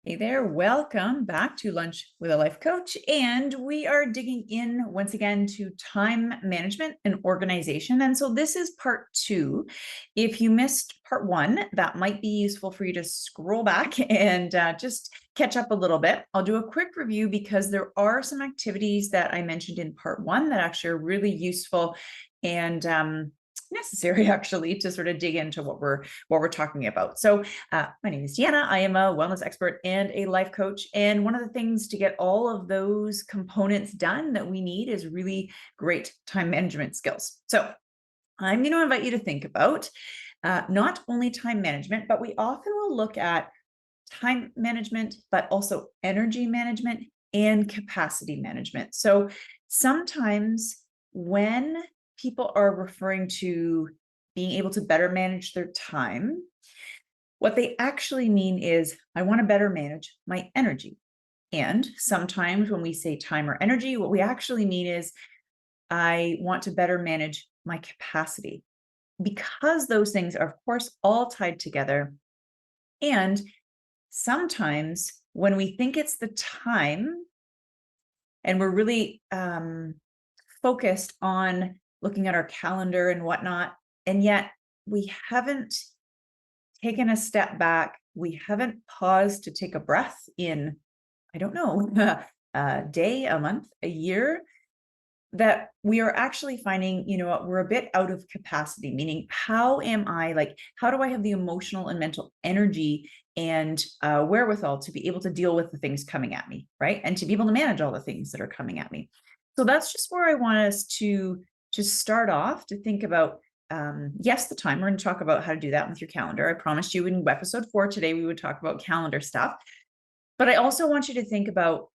Hey there, welcome back to Lunch with a Life Coach. And we are digging in once again to time management and organization. And so this is part two. If you missed part one, that might be useful for you to scroll back and just catch up a little bit. I'll do a quick review because there are some activities that I mentioned in part one that actually are really useful and necessary actually to sort of dig into what we're talking about. So my name is Deanna. I am a wellness expert and a life coach. And one of the things to get all of those components done that we need is really great time management skills. So I'm going to invite you to think about not only time management, but we often will look at time management, but also energy management and capacity management. So sometimes when people are referring to being able to better manage their time, what they actually mean is, I want to better manage my energy. And sometimes when we say time or energy, what we actually mean is, I want to better manage my capacity, because those things are, of course, all tied together. And sometimes when we think it's the time and we're really focused on looking at our calendar and whatnot, and yet we haven't taken a step back, we haven't paused to take a breath in, I don't know, a day, a month, a year, that we are actually finding, you know what, we're a bit out of capacity, meaning how do I have the emotional and mental energy and wherewithal to be able to deal with the things coming at me, right? And to be able to manage all the things that are coming at me. So that's just where I want us to just start off to think about, yes, the time. We're going to talk about how to do that with your calendar. I promised you in episode 4 today, we would talk about calendar stuff. But I also want you to think about,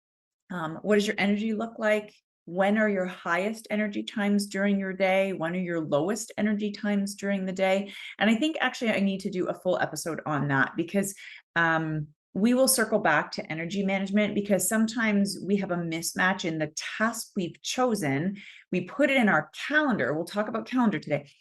what does your energy look like? When are your highest energy times during your day? When are your lowest energy times during the day? And I think actually I need to do a full episode on that, because we will circle back to energy management, because sometimes we have a mismatch in the task we've chosen. We put it in our calendar. We'll talk about calendar today.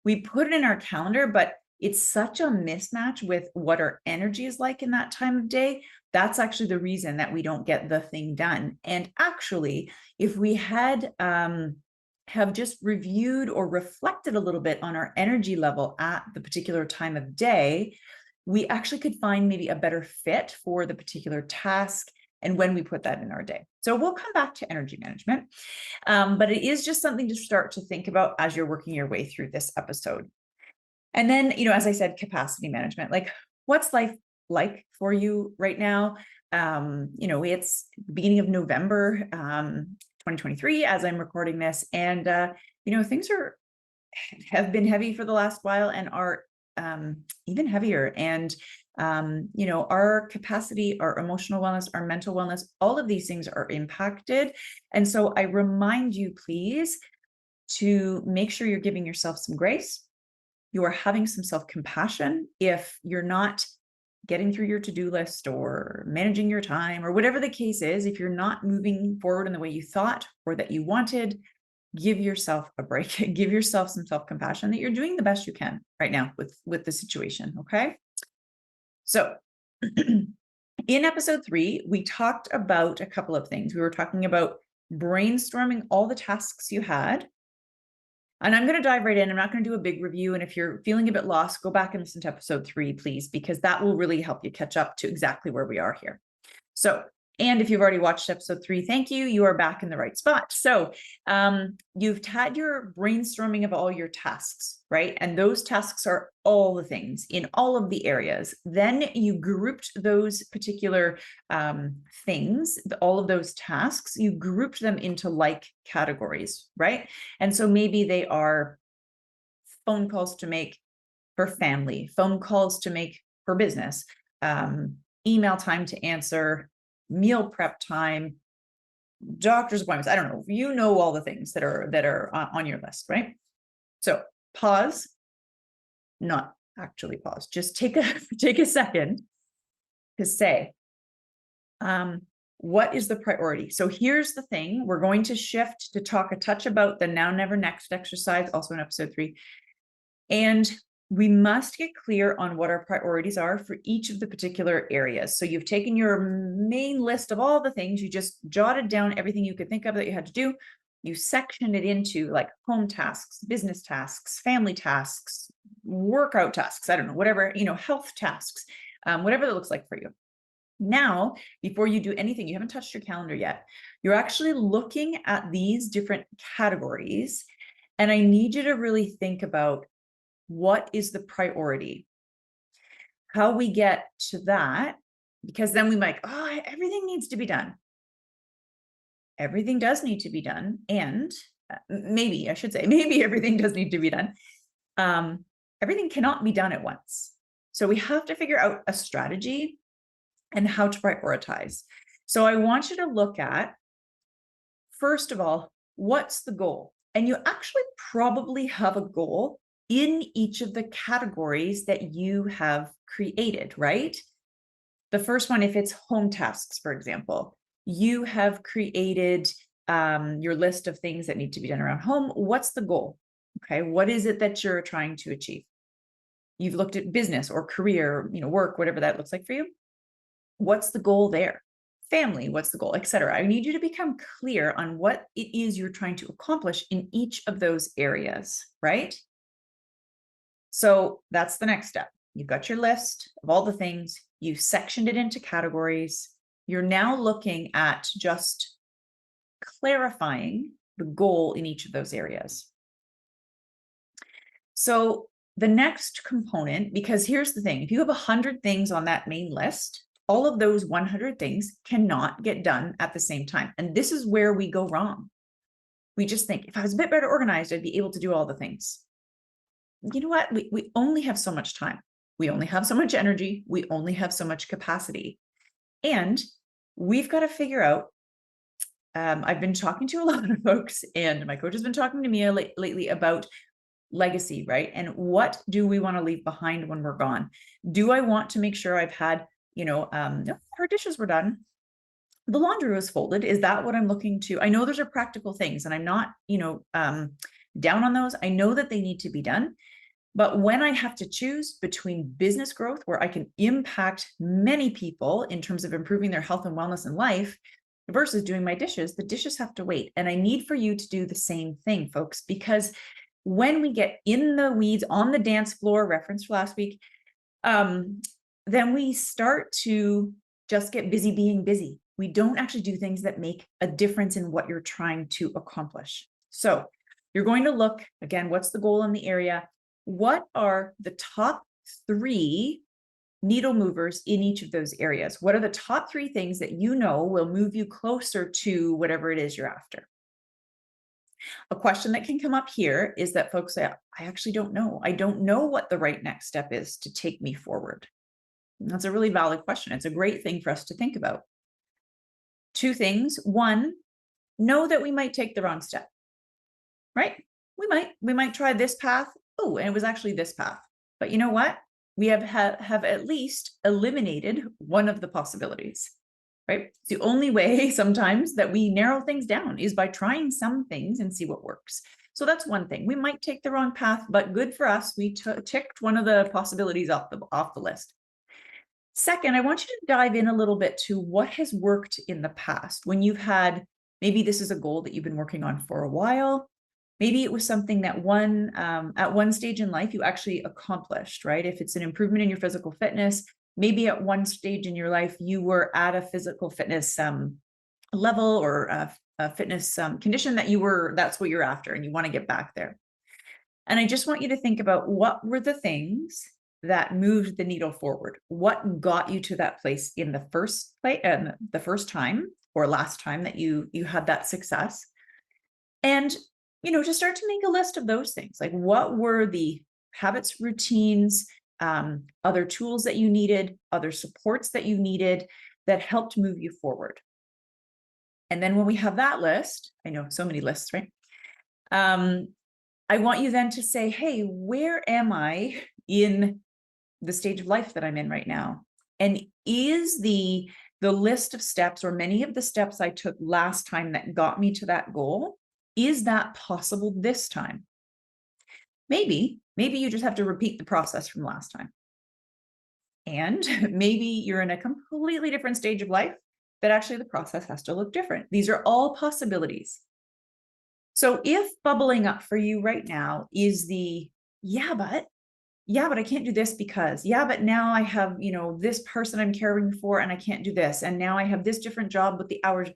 We put it in our calendar, but it's such a mismatch with what our energy is like in that time of day. That's actually the reason that we don't get the thing done. And actually, if we had have just reviewed or reflected a little bit on our energy level at the particular time of day, we actually could find maybe a better fit for the particular task and when we put that in our day. So we'll come back to energy management, but it is just something to start to think about as you're working your way through this episode. And then, you know, as I said, capacity management, like what's life like for you right now? You know, it's the beginning of November, 2023, as I'm recording this. And, you know, things have been heavy for the last while and are even heavier. And, you know, our capacity, our emotional wellness, our mental wellness, all of these things are impacted. And so I remind you, please, to make sure you're giving yourself some grace. You are having some self-compassion if you're not getting through your to-do list or managing your time or whatever the case is. If you're not moving forward in the way you thought or that you wanted, give yourself a break. Give yourself some self-compassion that you're doing the best you can right now with the situation. Okay. So in episode 3, we talked about a couple of things. We were talking about brainstorming all the tasks you had. And I'm going to dive right in. I'm not going to do a big review. And if you're feeling a bit lost, go back and listen to episode 3, please, because that will really help you catch up to exactly where we are here. So, and if you've already watched episode 3, thank you. You are back in the right spot. So you've had your brainstorming of all your tasks, right? And those tasks are all the things in all of the areas. Then you grouped those particular things, all of those tasks, you grouped them into like categories, right? And so maybe they are phone calls to make for family, phone calls to make for business, email time to answer, meal prep time, doctor's appointments. I don't know. You know all the things that are on your list, right? So pause, not actually pause. Just take a second to say, what is the priority? So here's the thing. We're going to shift to talk a touch about the now, never, next exercise, also in episode 3. And we must get clear on what our priorities are for each of the particular areas. So you've taken your main list of all the things, you just jotted down everything you could think of that you had to do. You sectioned it into like home tasks, business tasks, family tasks, workout tasks, I don't know, whatever, health tasks, whatever that looks like for you. Now, before you do anything, you haven't touched your calendar yet. You're actually looking at these different categories. And I need you to really think about what is the priority, how we get to that, because then we might, oh, everything needs to be done. Everything does need to be done. And maybe I should say, maybe everything does need to be done. Everything cannot be done at once. So we have to figure out a strategy and how to prioritize. So I want you to look at, first of all, what's the goal? And you actually probably have a goal in each of the categories that you have created, right? The first one, if it's home tasks, for example, you have created your list of things that need to be done around home. What's the goal? Okay, what is it that you're trying to achieve? You've looked at business or career, work, whatever that looks like for you. What's the goal there? Family, what's the goal, etc. I need you to become clear on what it is you're trying to accomplish in each of those areas, right? So that's the next step. You've got your list of all the things, you've sectioned it into categories. You're now looking at just clarifying the goal in each of those areas. So the next component, because here's the thing, if you have 100 things on that main list, all of those 100 things cannot get done at the same time. And this is where we go wrong. We just think, if I was a bit better organized, I'd be able to do all the things. You know what? We only have so much time. We only have so much energy. We only have so much capacity. And we've got to figure out, I've been talking to a lot of folks, and my coach has been talking to me lately about legacy, right? And what do we want to leave behind when we're gone? Do I want to make sure I've had, her dishes were done, the laundry was folded? Is that what I'm looking to? I know those are practical things, and I'm not, down on those. I know that they need to be done. But when I have to choose between business growth, where I can impact many people in terms of improving their health and wellness in life, versus doing my dishes, the dishes have to wait. And I need for you to do the same thing, folks, because when we get in the weeds on the dance floor, reference for last week, then we start to just get busy being busy. We don't actually do things that make a difference in what you're trying to accomplish. So you're going to look, again, what's the goal in the area? What are the top 3 needle movers in each of those areas? What are the top 3 things that you know will move you closer to whatever it is you're after? A question that can come up here is that folks say, I actually don't know. I don't know what the right next step is to take me forward. And that's a really valid question. It's a great thing for us to think about. 2 things. 1, know that we might take the wrong step, right? We might try this path. Oh, and it was actually this path. But you know what? We have at least eliminated one of the possibilities, right? It's the only way sometimes that we narrow things down is by trying some things and see what works. So that's one thing. We might take the wrong path, but good for us. We ticked one of the possibilities off the list. Second, I want you to dive in a little bit to what has worked in the past when you've had, maybe this is a goal that you've been working on for a while. Maybe it was something that at one stage in life you actually accomplished, right? If it's an improvement in your physical fitness, maybe at one stage in your life you were at a physical fitness level or a fitness condition that's what you're after and you want to get back there. And I just want you to think about what were the things that moved the needle forward? What got you to that place in the first time or last time that you had that success? And to start to make a list of those things, like what were the habits, routines, other tools that you needed, other supports that you needed that helped move you forward. And then when we have that list, I know so many lists, right? I want you then to say, hey, where am I in the stage of life that I'm in right now? And is the list of steps or many of the steps I took last time that got me to that goal, is that possible this time? Maybe, Maybe you just have to repeat the process from last time. And maybe you're in a completely different stage of life that actually the process has to look different. These are all possibilities. So if bubbling up for you right now is the, yeah, but I can't do this because, yeah, but now I have, this person I'm caring for and I can't do this. And now I have this different job with the hours.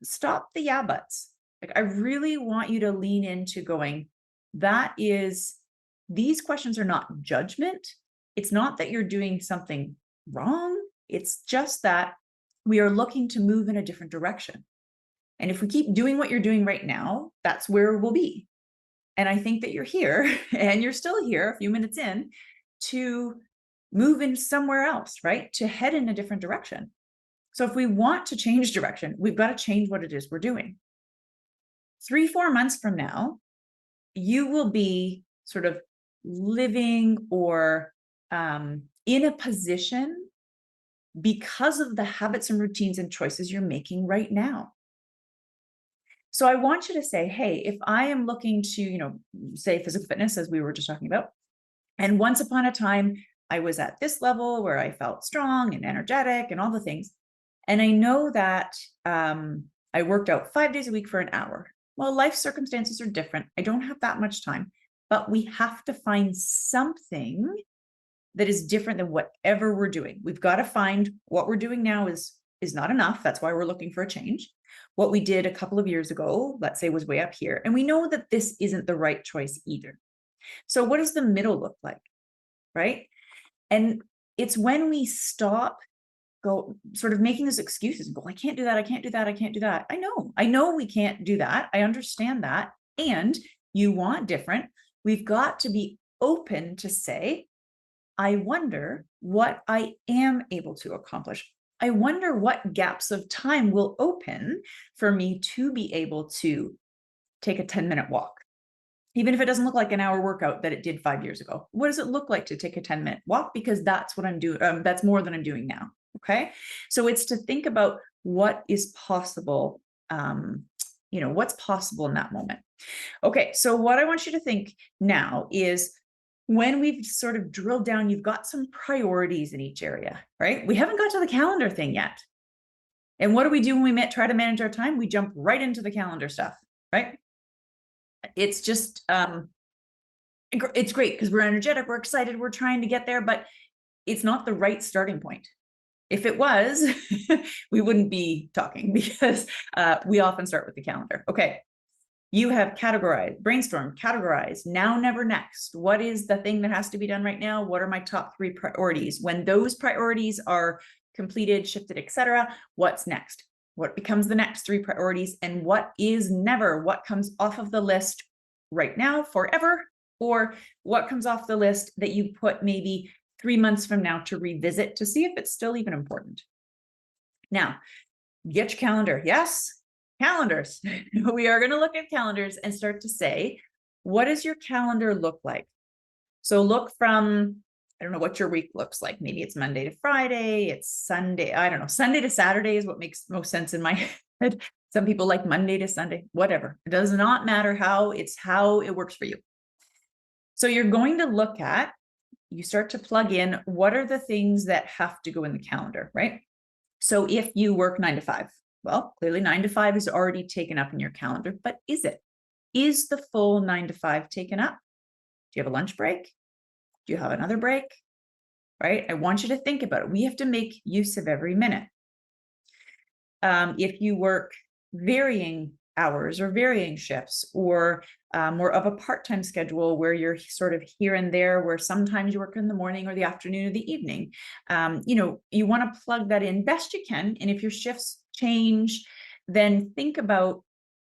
Stop the yeah buts. Like, I really want you to lean into going, these questions are not judgment. It's not that you're doing something wrong. It's just that we are looking to move in a different direction. And if we keep doing what you're doing right now, that's where we'll be. And I think that you're here and you're still here a few minutes in to move in somewhere else, right? To head in a different direction. So if we want to change direction, we've got to change what it is we're doing. 3-4 months from now, you will be sort of living or in a position because of the habits and routines and choices you're making right now. So I want you to say, hey, if I am looking to, say physical fitness, as we were just talking about, and once upon a time, I was at this level where I felt strong and energetic and all the things. And I know that I worked out 5 days a week for an hour. Well, life circumstances are different. I don't have that much time, but we have to find something that is different than whatever we're doing. We've got to find what we're doing now is not enough. That's why we're looking for a change. What we did a couple of years ago, let's say, was way up here. And we know that this isn't the right choice either. So what does the middle look like, right? And it's when we stop sort of making those excuses and go, I can't do that. I can't do that. I can't do that. I know we can't do that. I understand that. And you want different. We've got to be open to say, I wonder what I am able to accomplish. I wonder what gaps of time will open for me to be able to take a 10-minute walk. Even if it doesn't look like an hour workout that it did 5 years ago. What does it look like to take a 10-minute walk? Because that's what I'm doing. That's more than I'm doing now. Okay. So it's to think about what is possible, what's possible in that moment. Okay. So what I want you to think now is, when we've sort of drilled down, you've got some priorities in each area, right? We haven't got to the calendar thing yet. And what do we do when we try to manage our time? We jump right into the calendar stuff, right? It's just, it's great because we're energetic, we're excited, we're trying to get there, but it's not the right starting point. If it was, we wouldn't be talking, because we often start with the calendar. Okay. You have categorized, brainstorm, categorize, now, never, next. What is the thing that has to be done right now? What are my top 3 priorities? When those priorities are completed, shifted, etc., what's next? What becomes the next 3 priorities? And what is never? What comes off of the list right now, forever? Or what comes off the list that you put maybe 3 months from now to revisit to see if it's still even important? Now, get your calendar. Yes. Calendars. We are going to look at calendars and start to say, what does your calendar look like? So look from, I don't know what your week looks like. Maybe it's Monday to Friday. It's Sunday. I don't know. Sunday to Saturday is what makes most sense in my head. Some people like Monday to Sunday, whatever. It does not matter how, it's how it works for you. So you're going to look at, you start to plug in, what are the things that have to go in the calendar, right? So if you work 9 to 5, well, clearly 9 to 5 is already taken up in your calendar, but is it? Is the full 9 to 5 taken up? Do you have a lunch break? Do you have another break? Right? I want you to think about it. We have to make use of every minute. If you work varying hours or varying shifts, or more of a part-time schedule where you're sort of here and there, where sometimes you work in the morning or the afternoon or the evening, you want to plug that in best you can. And if your shifts change, then think about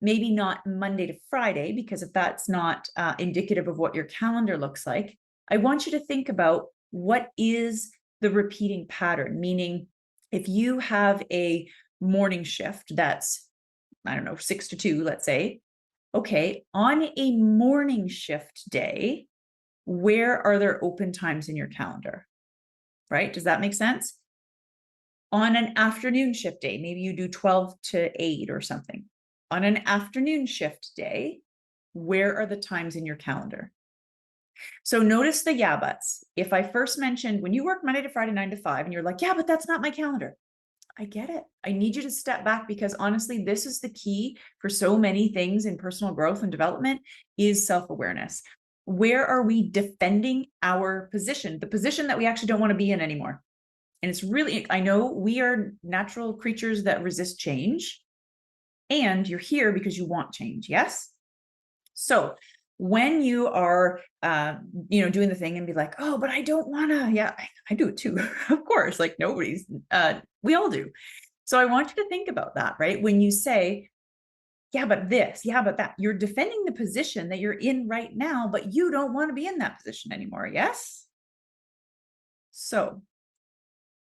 maybe not Monday to Friday, because if that's not indicative of what your calendar looks like, I want you to think about what is the repeating pattern. Meaning, if you have a morning shift that's, I don't know, 6 to 2, let's say, okay, on a morning shift day, where are there open times in your calendar? Right? Does that make sense? On an afternoon shift day, maybe you do 12 to 8 or something. On an afternoon shift day, where are the times in your calendar? So notice the yeah buts. If I first mentioned when you work Monday to Friday, 9 to 5, and you're like, yeah, but that's not my calendar. I get it. I need you to step back because honestly, this is the key for so many things in personal growth and development is self-awareness. Where are we defending our position, the position that we actually don't want to be in anymore? And it's really, I know we are natural creatures that resist change, and you're here because you want change. Yes. So when you are, doing the thing and be like, oh, but I don't want to, yeah, I do it too. Of course, like nobody's, we all do. So I want you to think about that, right? When you say, yeah, but this, yeah, but that, you're defending the position that you're in right now, but you don't want to be in that position anymore. Yes. So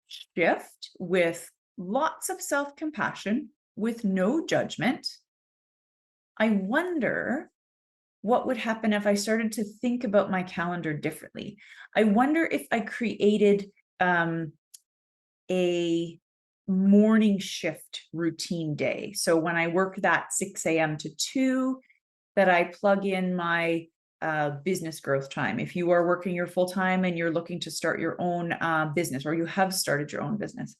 shift with lots of self-compassion, with no judgment. I wonder what would happen if I started to think about my calendar differently. I wonder if I created a morning shift routine day. So when I work that 6 a.m. to 2, that I plug in my business growth time. If you are working your full time and you're looking to start your own business, or you have started your own business,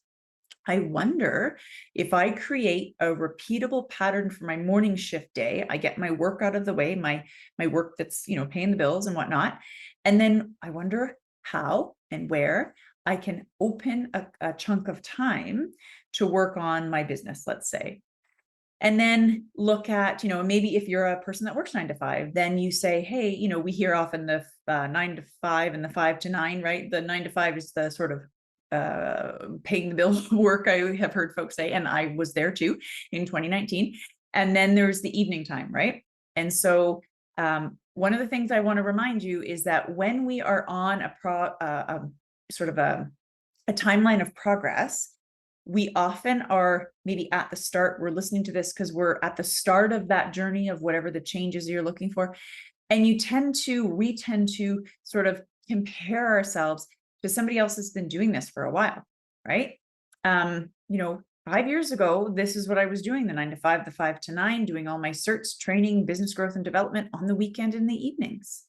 I wonder if I create a repeatable pattern for my morning shift day. I get my work out of the way, my work that's, paying the bills and whatnot. And then I wonder how and where I can open a chunk of time to work on my business, let's say. And then look at, maybe if you're a person that works 9 to 5, then you say, hey, we hear often the 9 to 5 and the 5 to 9, right? The 9 to 5 is the sort of paying the bill work, I have heard folks say, and I was there too in 2019. And then there's the evening time, right? And so one of the things I want to remind you is that when we are on a sort of a timeline of progress, we often are maybe at the start. We're listening to this because we're at the start of that journey of whatever the changes you're looking for. And we tend to sort of compare ourselves to somebody else that's been doing this for a while, right? 5 years ago, this is what I was doing, the 9 to 5, the 5 to 9, doing all my certs, training, business growth and development on the weekend in the evenings.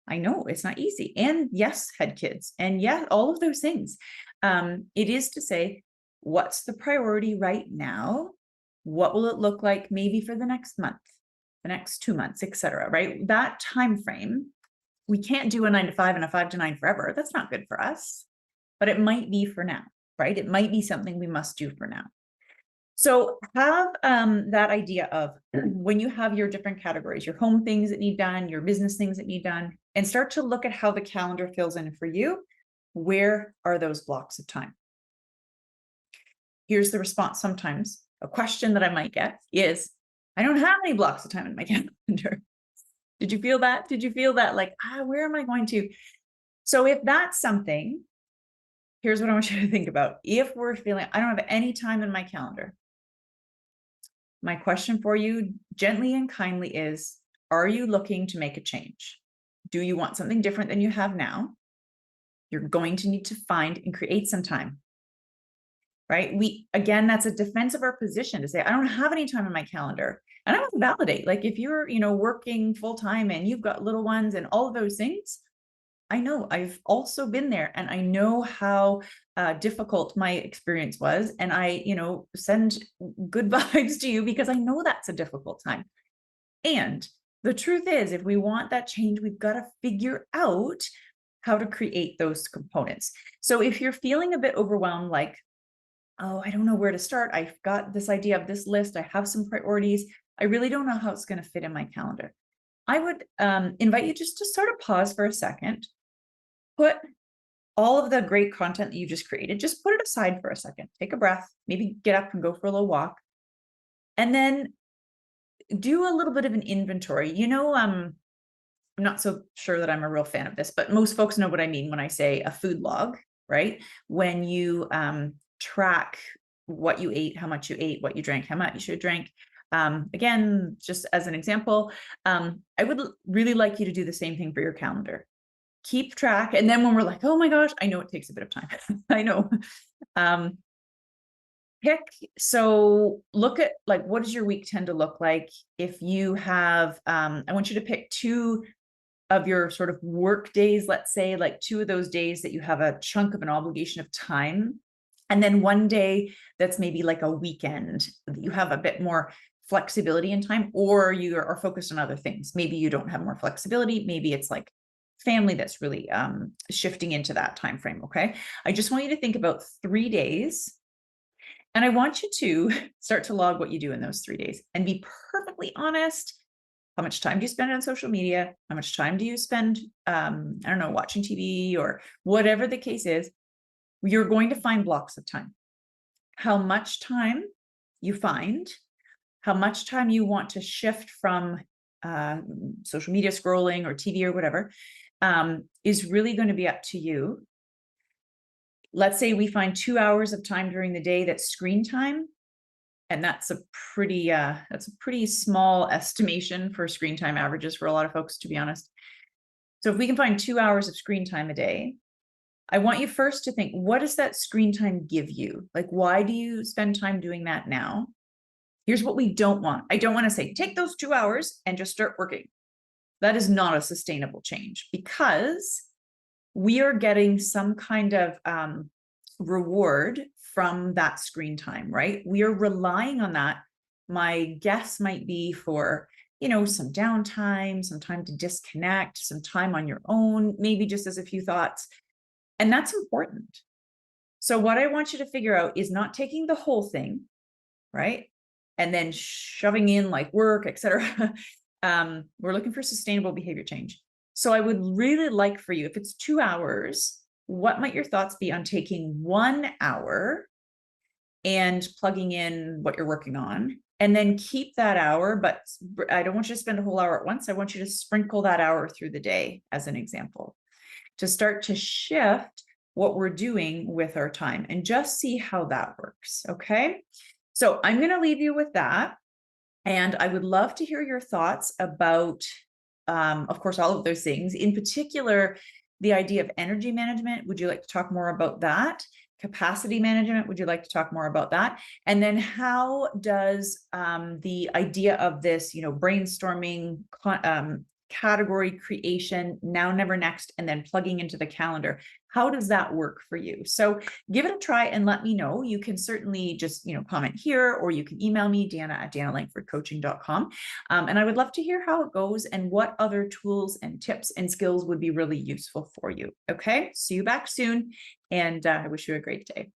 I know it's not easy. And yes, had kids. And yeah, all of those things. It is to say, what's the priority right now? What will it look like maybe for the next month, the next 2 months, et cetera, right? That time frame, we can't do a 9 to 5 and a 5 to 9 forever. That's not good for us, but it might be for now, right? It might be something we must do for now. So have that idea of when you have your different categories, your home things that need done, your business things that need done, and start to look at how the calendar fills in for you. Where are those blocks of time? Here's the response sometimes. A question that I might get is, I don't have any blocks of time in my calendar. Did you feel that? Did you feel that like, where am I going to? So if that's something, here's what I want you to think about. If we're feeling, I don't have any time in my calendar, my question for you gently and kindly is, are you looking to make a change? Do you want something different than you have now? You're going to need to find and create some time, right? Again, that's a defense of our position to say, I don't have any time in my calendar. And I want to validate, like if you're, working full time and you've got little ones and all of those things, I know I've also been there, and I know how difficult my experience was. And I, send good vibes to you because I know that's a difficult time. And the truth is, if we want that change, we've got to figure out how to create those components. So if you're feeling a bit overwhelmed, like, oh, I don't know where to start. I've got this idea of this list. I have some priorities. I really don't know how it's going to fit in my calendar. I would invite you just to sort of pause for a second. Put all of the great content that you just created, just put it aside for a second. Take a breath, maybe get up and go for a little walk. And then do a little bit of an inventory. I'm not so sure that I'm a real fan of this, but most folks know what I mean when I say a food log, right? When you track what you ate, how much you ate, what you drank, how much you should drink. Again, just as an example, I would really like you to do the same thing for your calendar. Keep track. And then when we're like, oh my gosh, I know it takes a bit of time. I know. So look at like, what does your week tend to look like? If you have, I want you to pick 2 of your sort of work days, let's say, like 2 of those days that you have a chunk of an obligation of time, and then 1 day that's maybe like a weekend that you have a bit more flexibility in time, or you are focused on other things. Maybe you don't have more flexibility. Maybe it's like family that's really shifting into that time frame. Okay. I just want you to think about 3 days, and I want you to start to log what you do in those 3 days and be perfectly honest. How much time do you spend on social media? How much time do you spend, I don't know, watching TV or whatever the case is? You're going to find blocks of time. How much time you find, how much time you want to shift from social media scrolling or TV or whatever, is really going to be up to you. Let's say we find 2 hours of time during the day that's screen time. And that's a pretty small estimation for screen time averages for a lot of folks, to be honest. So if we can find 2 hours of screen time a day, I want you first to think, what does that screen time give you? Like, why do you spend time doing that now? Here's what we don't want. I don't want to say, take those 2 hours and just start working. That is not a sustainable change, because we are getting some kind of reward from that screen time, right? We are relying on that. My guess might be for, some downtime, some time to disconnect, some time on your own, maybe just as a few thoughts. And that's important. So what I want you to figure out is not taking the whole thing, right? And then shoving in like work, etc. We're looking for sustainable behavior change. So I would really like for you, if it's 2 hours, what might your thoughts be on taking 1 hour and plugging in what you're working on, and then keep that hour, but I don't want you to spend a whole hour at once. I want you to sprinkle that hour through the day, as an example, to start to shift what we're doing with our time and just see how that works. Okay. So I'm going to leave you with that. And I would love to hear your thoughts about, of course, all of those things. In particular, the idea of energy management. Would you like to talk more about that? Capacity management. Would you like to talk more about that? And then how does the idea of this, brainstorming, category creation, now, never, next, and then plugging into the calendar, how does that work for you? So give it a try and let me know. You can certainly just, comment here, or you can email me, Deanna@DeannaLangfordCoaching.com. And I would love to hear how it goes and what other tools and tips and skills would be really useful for you. Okay, see you back soon. And I wish you a great day.